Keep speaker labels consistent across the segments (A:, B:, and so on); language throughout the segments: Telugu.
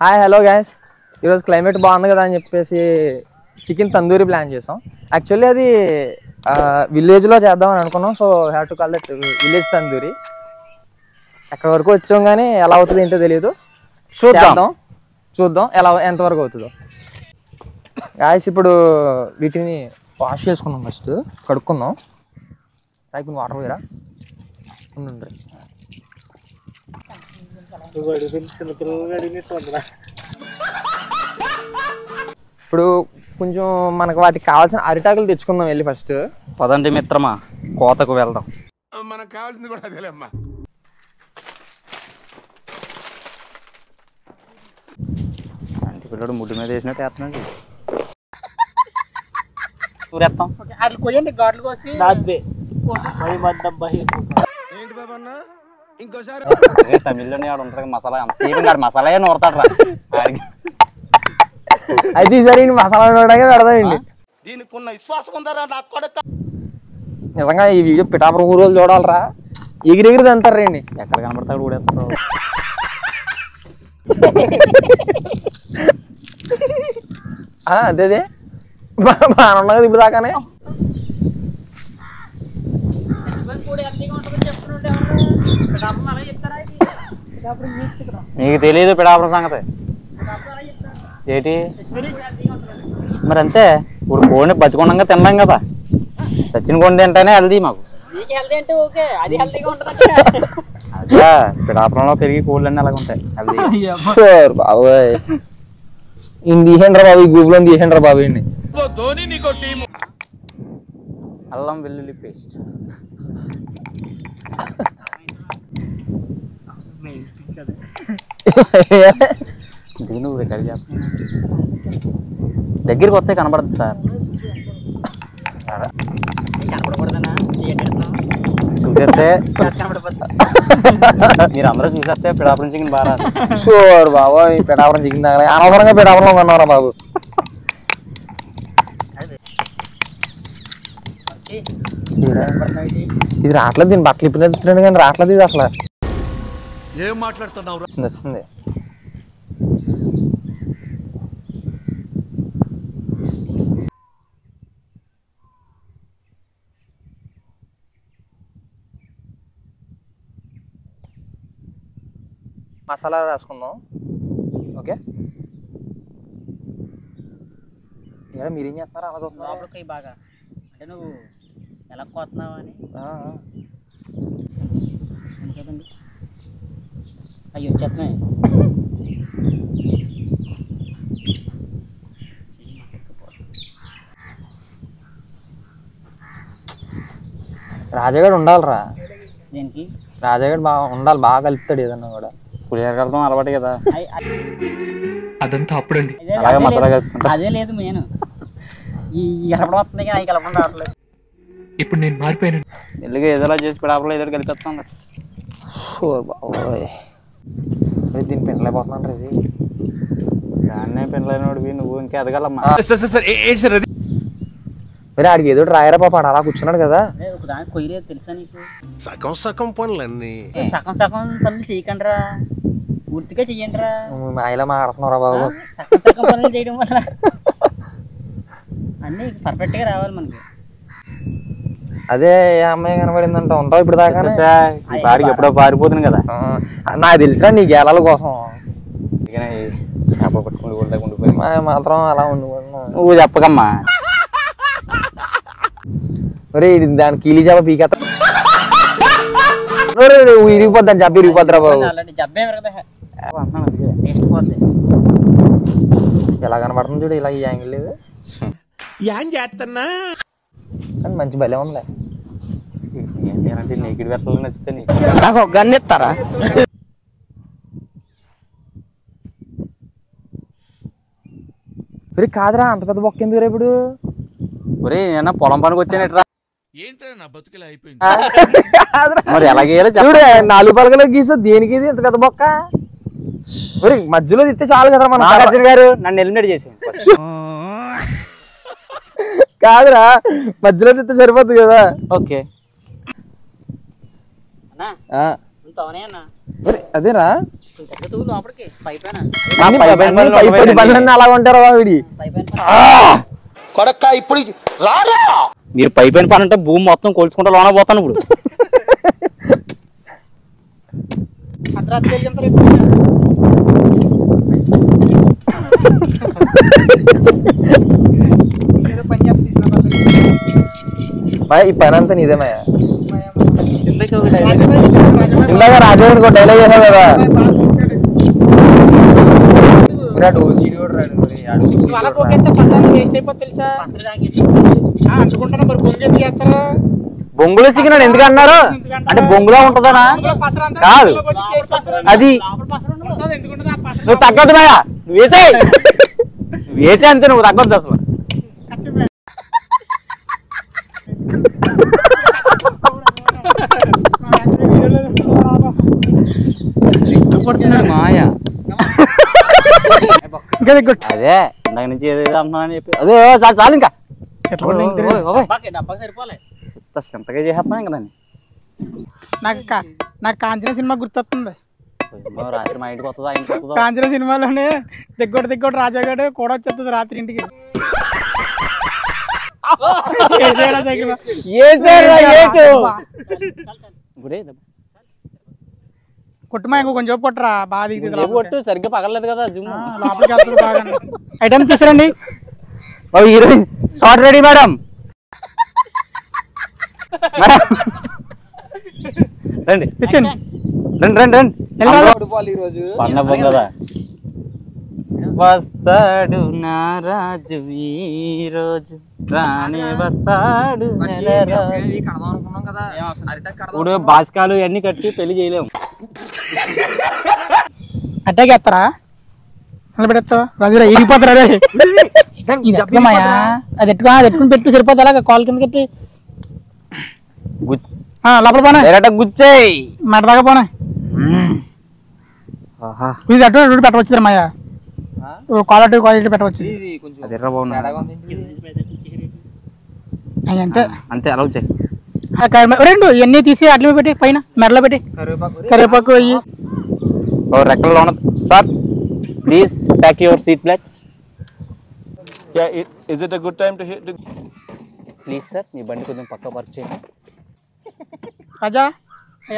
A: హాయ్ హలో గైస్, ఈరోజు క్లైమేట్ బాగుంది కదా అని చెప్పేసి చికెన్ తందూరి ప్లాన్ చేసాం. యాక్చువల్లీ అది విలేజ్లో చేద్దామని అనుకున్నాం. So have to call that village tandoori. ఎక్కడి వరకు వచ్చాం కానీ ఎలా అవుతుంది ఏంటో తెలియదు. చూద్దాం ఎంతవరకు అవుతుందో. గాయస్ ఇప్పుడు వీటిని వాష్ చేసుకున్నాం, ఫస్ట్ కడుక్కుందాం. సైకిల్ వాటర్ పోయిరా ఉండండి. ఇప్పుడు కొంచెం మనకు వాటికి కావాల్సిన అరిటాకులు తెచ్చుకుందాం వెళ్ళి. ఫస్ట్
B: పదండి మిత్రమా, కోతకు వెళ్దాం.
C: మనకు కావాల్సింది కూడా అదేలేమ్మా.
B: అంటి పిల్లడు ముడ్డు మీద వేసినట్టు వేస్తున్నాడు. చూరేస్తాం
D: అట్లా కొయ్యండి, గాట్లు కోసి
B: తమిళ్లోనే ఆడు ఉంటారు మసాలా. అంత మసాలా నూరతాడు రా.
A: అయితే ఈసారి మసాలా నూరడానికి పెడదామండి.
C: దీనికి ఉన్న విశ్వాసం ఉందరా నాకు కూడా.
A: నిజంగా ఈ వీడియో పిఠాపురం ఊరు చూడాలరా. ఎగిరెగిరిది అంటారు రండి.
B: ఎక్కడ కనబడతాడు ఊడేస్తారు.
A: అదే బాగున్నది ఇప్పుడు దాకానే.
B: నీకు తెలియదు పిఠాపురం సంగతి ఏంటి మరి? అంతే, ఇప్పుడు కోడిని బతికొండంగా తినలేం కదా. చచ్చిన కోడిని తింటేనే హెల్దీ మాకు. అదే పిఠాపురంలో పెరిగి కోళ్ళన్నీ అలాగ ఉంటాయి హెల్దీ.
A: బాబోయ్ ఈయన తీసేయండి రా బాబు, ఈ గూగుల్లో తీసేయండి రా బాబు. ఈయన్ని
B: అల్లం వెల్లుల్లి పేస్ట్. దీని రికార్డ్ చేస్తాను. దగ్గరికి వస్తే కనబడుతుంది సార్. చూసేస్తే మీరు అందరూ చూసేస్తే పిఠాపురం చికెన్ బాగా.
A: షూర్ బాబు, ఈ పిఠాపురం చికెన్ తాగలే. అనవసరంగా పిఠాపురంలో కొన్నారా బాబు. ఇది రావట్లేదు, దీన్ని బట్టలు ఇప్పినట్టు కానీ రావట్లేదు ఇది అసలు.
C: ఏం మాట్లాడుతున్నావు?
A: వచ్చింది. మసాలా రాసుకుందాం. ఓకే, ఇలా మీరేం చేస్తున్నారా? అలా చూస్తున్నారు
D: బాగా. అంటే నువ్వు ఎలా కోతున్నావు అని. అయ్యి వచ్చేస్తున్నాయి.
A: రాజాగాడు ఉండాలిరా.
D: దేనికి?
A: రాజాగాడు బాగా ఉండాలి, బాగా కలుపుతాడు ఏదన్నా కూడా.
B: పులిహోర కలపడం అలవాటు కదా.
A: అదంతా అప్పుడండి.
B: అలాగే మసాలా కలుపుతుంటా.
D: అదే లేదు మెయిన్. ఈ కలపడం వస్తుంది కానీ అవి కలపడం రావట్లేదు.
A: ఇప్పుడు నేను మారిపోయాను.
B: ఎల్లుగా ఏదోలా చేసి పిఠాపురంలో ఏదో కలిపేస్తాం.
A: బాబోయ్ దీన్ని పెంచలేకపోతున్నాను రేసి.
B: దాన్నే పెండ్లైనోడివి నువ్వు ఇంకా ఎదగలమ్మా.
A: మరి ఆడికి ఏదో రాయరా పాప, అలా కూర్చున్నాడు కదా.
D: దానికి కొయ్యలేదు తెలుసా నీకు?
C: సగం పనులన్నీ
D: సగం పనులు చేయకండి రా, పూర్తిగా చెయ్యండి రా.
A: ఇలా మాడుతున్నారా బాబు.
D: సగం పనులు చేయడం వల్ల అన్నీ పర్ఫెక్ట్ గా రావాలి మనకి.
A: అదే అమ్మాయి కనబడిందంట. ఉంటావు ఇప్పుడు దాకా?
B: పాడికి ఎప్పుడో పారిపోతుంది కదా.
A: నాకు తెలిసినా నీ గేలాల కోసం
B: చేప పట్టుకుంటూ ఉండిపోయి
A: మాత్రం అలా ఉండిపోతున్నావు
B: నువ్వు చెప్పకమ్మా.
A: ఒరే దాని కీలి చేప పీకేస్తా. ఇరిగిపోద్దాని చెప్పి ఇరిగిపోద్దురా బాబు.
D: జబ్బే టేస్ట్ పోద్ది.
A: ఎలా కనబడుతుంది చూడు, ఇలా ఈ యాంగిల్ లేదు కానీ మంచి భలే ఉందిలే.
B: నీకిడి వెర్సలు నచ్చితే
D: నాకు ఒక గన్ ఇస్తారా?
A: ఒరే కాదురా, అంత పెద్ద బొక్క ఎందుకు రా ఇప్పుడు?
B: ఒరే నేను పొలం పనికి వచ్చానట్రా.
C: ఏంటో నా బతుకులా అయిపోయింది.
B: మరి ఎలాగే
A: చూడు, 4 పలకలు గీసా దేనికి ఇది ఇంత పెద్ద బొక్క? ఒరే మధ్యలో తిస్తే చాలు కదా. మన
B: నాగార్జున గారు నన్ను ఎలిమినేట్ చేసి.
A: కాదురా, మధ్యలో తిస్తే సరిపోతుంది కదా.
B: ఓకే
A: మరి అదేరా
D: లోపలికి పైపైన
A: పనులన్నీ అలా ఉంటారు వీడి
C: కొడక్క ఇప్పుడు రారా
B: మీరు పైపైన పని అంటే భూమి మొత్తం కొలుచుకుంటా లోన పోతాను ఇప్పుడు.
A: ఈ పని అంతా నీదేమయ్యా. ఇందాక రాజమౌళి డైలాగ్ చేసావు కదా,
B: బొంగులో చికెన్ ఎందుకు అన్నారు అంటే బొంగులో ఉంటుందనా కాదు అది. నువ్వు తగ్గదు భయ్యా, నువ్వు వేసే అంతే, నువ్వు తగ్గొద్దు అసలు. మాయ అదే ఇందాక నుంచి ఏదేదో అంటున్నానని చెప్పి అదే చాలు చాలు ఇంకా చింతగా చేసేస్తున్నాం ఇంకా దాన్ని.
E: నాకు కాంచన సినిమా గుర్తొస్తుంది.
B: రాత్రి మా ఇంటికి వస్తుందా ఇంటికి వస్తుందా?
E: కాంచన సినిమాలోనే దిగ్గోడు రాజాగాడు కూడా వచ్చేస్తుంది రాత్రి ఇంటికి. కుటుంబం ఇంకో కొంచెం కొట్టరా బాగా
B: కొట్టు సరిగ్గా పగలలేదు కదా జిమ్
E: లోపలికి వెళ్తుంది. ఐటమ్ తీసుకురండి.
B: Heroine short ready madam. రండి రండి రండి రండి పండగ కదా. వస్తాడు నా రాజు ఈ రోజు రానే వస్తాడు ఇప్పుడు బాస్కాలు ఇవన్నీ కట్టి పెళ్లి చేయలేము.
E: అట్టాకి ఎత్తారా నిలబెడతావు రాజు ఇరిగిపోతారా? అది ఎట్టుకుని పెట్టు సరిపోతా అలాగ కాల్ కింద కట్టి లోపల పోనా
B: గుచ్చాయి
E: మెడ దాకా పోనా. ఇది అటు పెట్టవచ్చు మాయా, క్వాలిటీ పెట్టవచ్చు. అంతే
B: అంతే అలా వచ్చాయి.
E: రెండు ఇవన్నీ తీసి అట్ల పెట్టి పైన మెడలో పెట్టి కరివేపాకు అయ్యి
B: రెక్కలలో ఉన్నది. Sir please pack your seat belts.
C: Is it a good time to hit?
B: Please sir మీ బండి కొంచెం పక్క పార్క్ చేయండి.
E: రాజా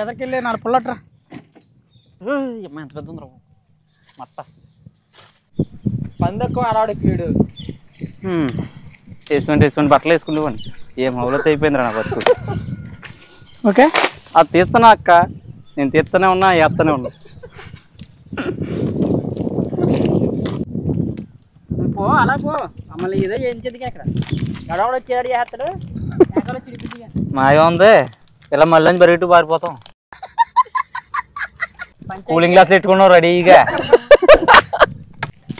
E: ఎదరికెళ్ళి 4 పుల్లట్రా.
B: ఎంత పెద్ద ఉందిరా మొత్తం
A: పందెక్కువ ఆడవాడు
B: వేసుకుని బట్టలు వేసుకుంటేవాడిని. ఏం హౌలత్ అయిపోయిందిరా నా బతుకు.
E: ఓకే
B: అది తీస్తున్నా అక్క, నేను తీస్తూనే ఉన్నా వేస్తూనే ఉన్నా.
D: పో అలా పో, మమ్మల్ని ఏదో చేయించేది అక్కడ గడవడు వచ్చాడు చేస్తాడు.
B: మాయ ఉంది ఇలా మళ్ళీ బరిగట్టు పారిపోతాం. కూలింగ్ గ్లాసులు పెట్టుకున్నావు రెడీగా.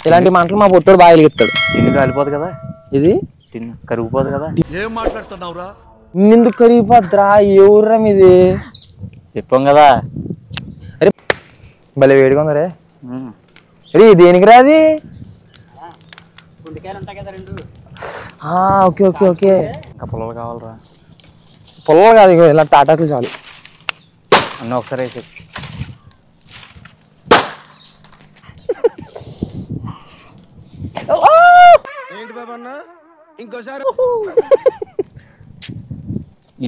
A: ఇలాంటి మాటలు మా పొట్టోడు బాగా వెలిగిస్తాడు.
B: టిన్ను కాలిపోదు కదా,
A: ఇది
B: టిన్ను కరిగిపోదు కదా.
C: ఏం మాట్లాడుతున్నావురా?
A: నిందుకు కరిగిపోద్రా? ఏ ఊర్రా మీది?
B: చెప్పాం కదా.
A: అరే భలే వేడిగా ఉందరే. అరే దేనికి రాది?
D: గుండెకాయలు ఉంటాయి కదా రెండు.
A: Okay okay okay.
B: ఇంకా పొలాలు కావాలరా?
A: పొలాలు కాదు, ఇలా తాటాకులు చాలు.
B: అన్నీ ఒకసారి వేసి
C: ఏంటి బాబా అన్న ఇంకోసారి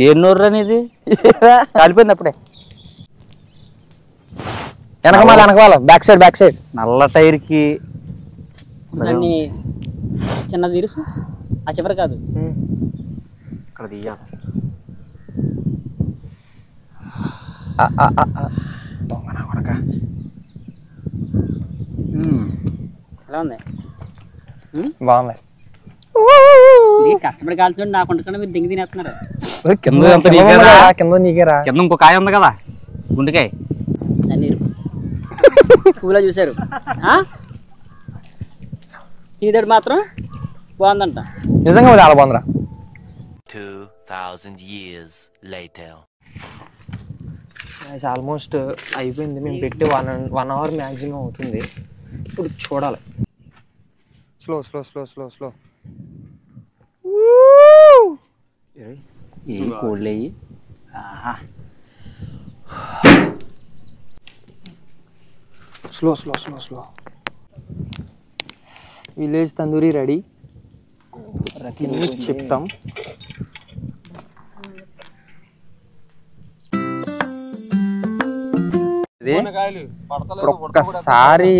B: ఏం నోర్రా నీది? కాలిపోయింది అప్పుడే.
A: వెనకమాల బ్యాక్ సైడ్
B: నల్ల టైర్కి
D: దాన్ని చిన్నది తీరుసు, ఆ చివరి కాదు
B: ఇక్కడ తీయాలి.
D: ఎలా ఉంది?
A: బాగుంది.
D: కష్టపడి కాల్చుండి నా కొండకన్నా మీరు దింగి తినేస్తున్నారు.
A: కింద నీకేరా.
B: కింద ఇంకో కాయ ఉంది కదా గుండెకాయ,
D: దాన్ని పూలా చూసారు. ఇదడు మాత్రం బాగుందంట.
A: నిజంగా చాలా బాగుందిరా.
F: 2000 years later.
A: ఆల్మోస్ట్ అయిపోయింది. మేము పెట్టి 1 hour మ్యాక్సిమం అవుతుంది. ఇప్పుడు చూడాలి. Slow slow slow slow slow.
B: ఏ కోళ్ళు అయ్యి
A: స్లో విలేజ్ తందూరి రెడీ చెప్తాం. ఇప్పుడు ఒక్కసారి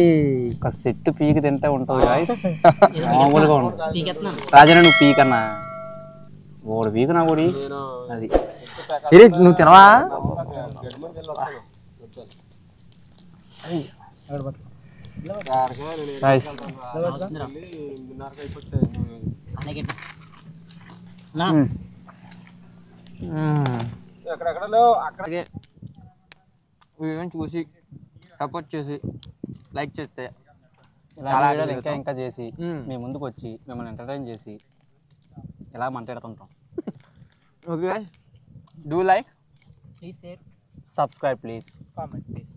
B: ఒక సెట్ పీకి తింటే ఉంటుంది గాయస్. మామూలుగా ఉంటుంది. రాజన నువ్వు పీకన్నా ఓడి పీకు నా ఓడి అది
A: నువ్వు తినవా? అక్కడికే వీడియోని చూసి సపోర్ట్ చేసి లైక్ చేస్తే
B: చాలా వీడియోలు ఇంకా చేసి మీ ముందుకు వచ్చి మిమ్మల్ని ఎంటర్టైన్ చేసి ఇలా మాట్లాడుతుంటాం.
A: Okay, do like,
D: please share,
B: subscribe please.
D: Comment please.